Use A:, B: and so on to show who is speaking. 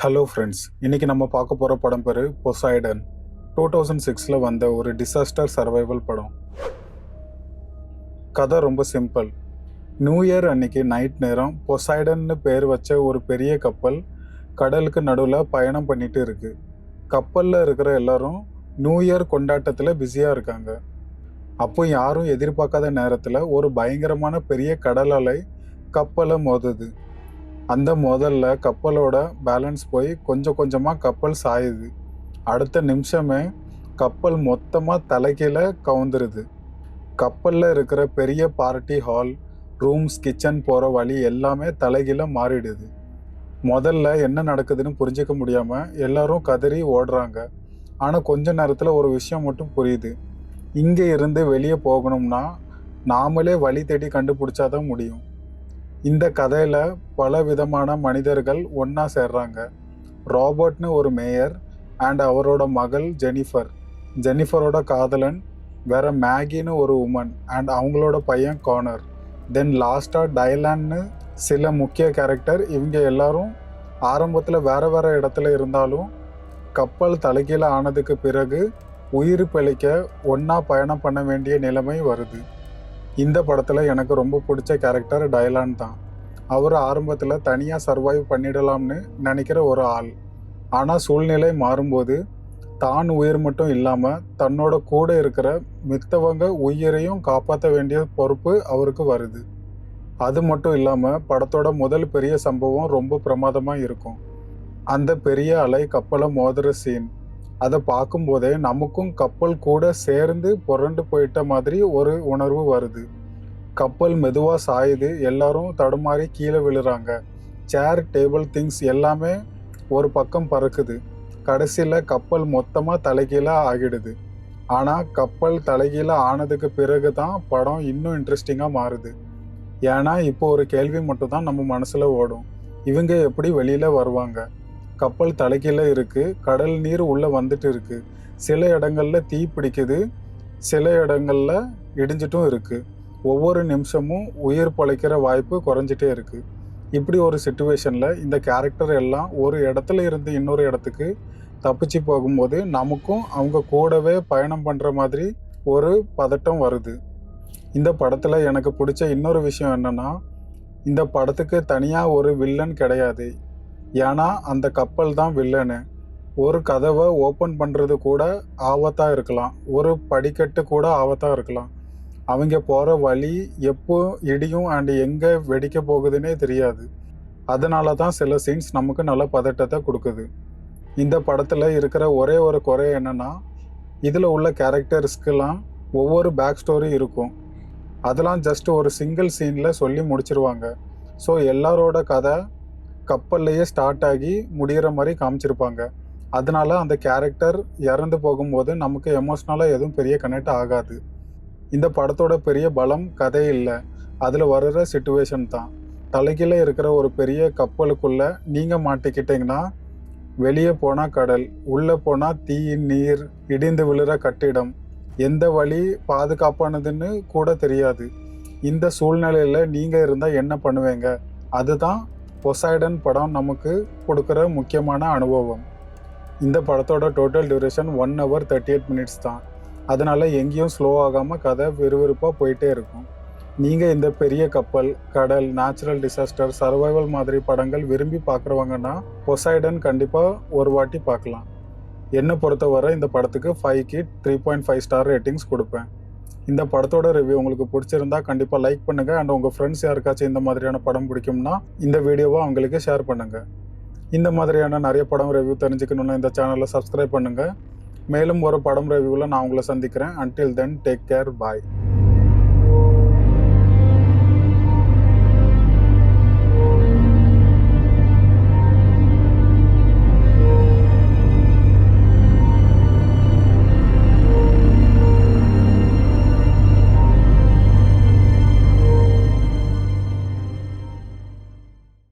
A: Hello friends, இன்னைக்கு நம்ம பார்க்க போகிற படம் பேர் பொசைடன். 2006 வந்த ஒரு டிசாஸ்டர் சர்வைவல் படம். கதை ரொம்ப சிம்பிள். நியூ இயர் அன்னைக்கு நைட் நேரம் பொசைடன்னு பேர் வச்ச ஒரு பெரிய கப்பல் கடலுக்கு நடுவில் பயணம் பண்ணிட்டு இருக்கு. கப்பலில் இருக்கிற எல்லாரும் நியூ இயர் கொண்டாட்டத்தில் பிஸியாக இருக்காங்க. அப்போ யாரும் எதிர்பார்க்காத நேரத்தில் ஒரு பயங்கரமான பெரிய கடல் அலை கப்பலை மோதுது. அந்த மோதல்ல கப்பலோட பேலன்ஸ் போய் கொஞ்சம் கொஞ்சமாக கப்பல் சாயுது. அடுத்த நிமிஷமே கப்பல் மொத்தமாக தலைகீழ கவுந்துருது. கப்பலில் இருக்கிற பெரிய பார்ட்டி ஹால், ரூம்ஸ், கிச்சன் போகிற வழி எல்லாமே தலைகீழ மாறிடுது. முதல்ல என்ன நடக்குதுன்னு புரிஞ்சிக்க முடியாமல் எல்லாரும் கதறி ஓடுறாங்க. ஆனால் கொஞ்ச நேரத்தில் ஒரு விஷயம் மட்டும் புரியுது. இங்கே இருந்து வெளியே போகணும்னா நாமளே வழி தேடி கண்டுபிடிச்சாதான் முடியும். இந்த கதையில் பல விதமான மனிதர்கள் ஒன்றா சேர்றாங்க. ராபர்ட்னு ஒரு மேயர் அண்ட் அவரோட மகள் ஜெனிஃபர், ஜெனிஃபரோட காதலன் வேற மேகின்னு ஒரு உமன் அண்ட் அவங்களோட பையன் கார்னர், தென் லாஸ்டாக டைலான்னு சில முக்கிய கேரக்டர். இவங்க எல்லாரும் ஆரம்பத்தில் வேறு வேறு இடத்துல இருந்தாலும் கப்பல் தலைகீழ ஆனதுக்கு பிறகு உயிர் பிழைக்க ஒன்றா பயணம் பண்ண வேண்டிய நிலைமை வருது. இந்த படத்தில் எனக்கு ரொம்ப பிடிச்ச கேரக்டர் டைலான் தான். அவர் ஆரம்பத்தில் தனியாக சர்வைவ் பண்ணிடலாம்னு நினைக்கிற ஒரு ஆள். ஆனால் சூழ்நிலை மாறும்போது தான் உயிர் மட்டும் இல்லாமல் தன்னோட கூட இருக்கிற மித்தவங்க உயிரையும் காப்பாற்ற வேண்டிய பொறுப்பு அவருக்கு வருது. அது மட்டும் இல்லாமல் படத்தோட முதல் பெரிய சம்பவம் ரொம்ப பிரமாதமாக இருக்கும். அந்த பெரிய அலை கப்பலை மோதுற சீன். அதை பார்க்கும்போதே நமக்கும் கப்பல் கூட சேர்ந்து புரண்டு போயிட்ட மாதிரி ஒரு உணர்வு வருது. கப்பல் மெதுவாக சாயுது, எல்லாரும் தடுமாறி கீழே விழுறாங்க. சேர், டேபிள், திங்ஸ் எல்லாமே ஒரு பக்கம் பறக்குது. கடைசியில் கப்பல் மொத்தமாக தலைகீழாக ஆகிடுது. ஆனால் கப்பல் தலைகீழ ஆனதுக்கு பிறகு தான் படம் இன்னும் இன்ட்ரெஸ்டிங்காக மாறுது. ஏன்னா இப்போ ஒரு கேள்வி மட்டும் தான் நம்ம மனசில் ஓடும். இவங்க எப்படி வெளியில் வருவாங்க? கப்பல் தலைகீழ இருக்குது, கடல் நீர் உள்ளே வந்துட்டு இருக்குது. சில இடங்கள்ல தீ பிடிக்குது, சில இடங்கள்ல இடிஞ்சிட்டும் இருக்குது. ஒவ்வொரு நிமிஷமும் உயிர் பிழைக்கிற வாய்ப்பு குறைஞ்சிட்டே இருக்குது. இப்படி ஒரு சுச்சுவேஷனில் இந்த கேரக்டர் எல்லாம் ஒரு இடத்துல இருந்து இன்னொரு இடத்துக்கு தப்பிச்சு போகும்போது நமக்கும் அவங்க கூடவே பயணம் பண்ணுற மாதிரி ஒரு பதட்டம் வருது. இந்த படத்தில் எனக்கு பிடிச்ச இன்னொரு விஷயம் என்னென்னா, இந்த படத்துக்கு தனியாக ஒரு வில்லன் கிடையாது. ஏன்னா அந்த கப்பல் தான் வில்லனு. ஒரு கதவை ஓப்பன் பண்ணுறது கூட ஆபத்தாக இருக்கலாம், ஒரு படிக்கட்டு கூட ஆபத்தாக இருக்கலாம். அவங்க போகிற வழி எப்போ இடியும் அண்ட் எங்கே வெடிக்க போகுதுன்னே தெரியாது. அதனால தான் சில சீன்ஸ் நமக்கு நல்ல பதட்டத்தை கொடுக்குது. இந்த படத்தில் இருக்கிற ஒரே ஒரு குறை என்னென்னா, இதில் உள்ள கேரக்டர்ஸ்க்கெல்லாம் ஒவ்வொரு பேக் ஸ்டோரி இருக்கும். அதெல்லாம் ஜஸ்ட் ஒரு சிங்கிள் சீனில் சொல்லி முடிச்சிருவாங்க. ஸோ எல்லாரோட கதை கப்பல்லையே ஸ்டார்ட் ஆகி முடிகிற மாதிரி காமிச்சிருப்பாங்க. அதனால அந்த கேரக்டர் இறந்து போகும்போது நமக்கு எமோஷ்னலாக எதுவும் பெரிய கனெக்ட் ஆகாது. இந்த படத்தோட பெரிய பலம் கதை இல்லை, அதில் வர்ற சிச்சுவேஷன் தான். தலைகீழ இருக்கிற ஒரு பெரிய கப்பலுக்குள்ளே நீங்கள் மாட்டிக்கிட்டிங்கன்னா வெளியே போனால் கடல், உள்ளே போனால் தீ, நீர், இடிந்து விழுற கட்டிடம், எந்த வழி பாதுகாப்பானதுன்னு கூட தெரியாது. இந்த சூழ்நிலையில் நீங்கள் இருந்தால் என்ன பண்ணுவீங்க? அதுதான் பொசைடன் படம் நமக்கு கொடுக்குற முக்கியமான அனுபவம். இந்த படத்தோட டோட்டல் டியூரேஷன் 1 hour 38 minutes தான். அதனால் எங்கேயும் ஸ்லோ ஆகாமல் கதை விறுவிறுப்பாக போயிட்டே இருக்கும். நீங்கள் இந்த பெரிய கப்பல், கடல், நேச்சுரல் டிசாஸ்டர், சர்வைவல் மாதிரி படங்கள் விரும்பி பார்க்குறவங்கன்னா பொசைடன் கண்டிப்பாக ஒரு வாட்டி பார்க்கலாம். என்னை பொறுத்தவரை இந்த படத்துக்கு 5 3.5 ஸ்டார் ரேட்டிங்ஸ் கொடுப்பேன். இந்த படத்தோட ரிவ்யூ உங்களுக்கு பிடிச்சிருந்தா கண்டிப்பாக லைக் பண்ணுங்கள். அண்ட் உங்கள் ஃப்ரெண்ட்ஸ் யாருக்காச்சும் இந்த மாதிரியான படம் பிடிக்கும்னா இந்த வீடியோவை அவங்களுக்கு ஷேர் பண்ணுங்கள். இந்த மாதிரியான நிறைய படம் ரிவ்யூ தெரிஞ்சுக்கணுன்னா இந்த சேனலை சப்ஸ்கிரைப் பண்ணுங்கள். மேலும் ஒரு படம் ரிவ்யூவில் நான் உங்களை சந்திக்கிறேன். அன்டில் தென், டேக் கேர், பாய்.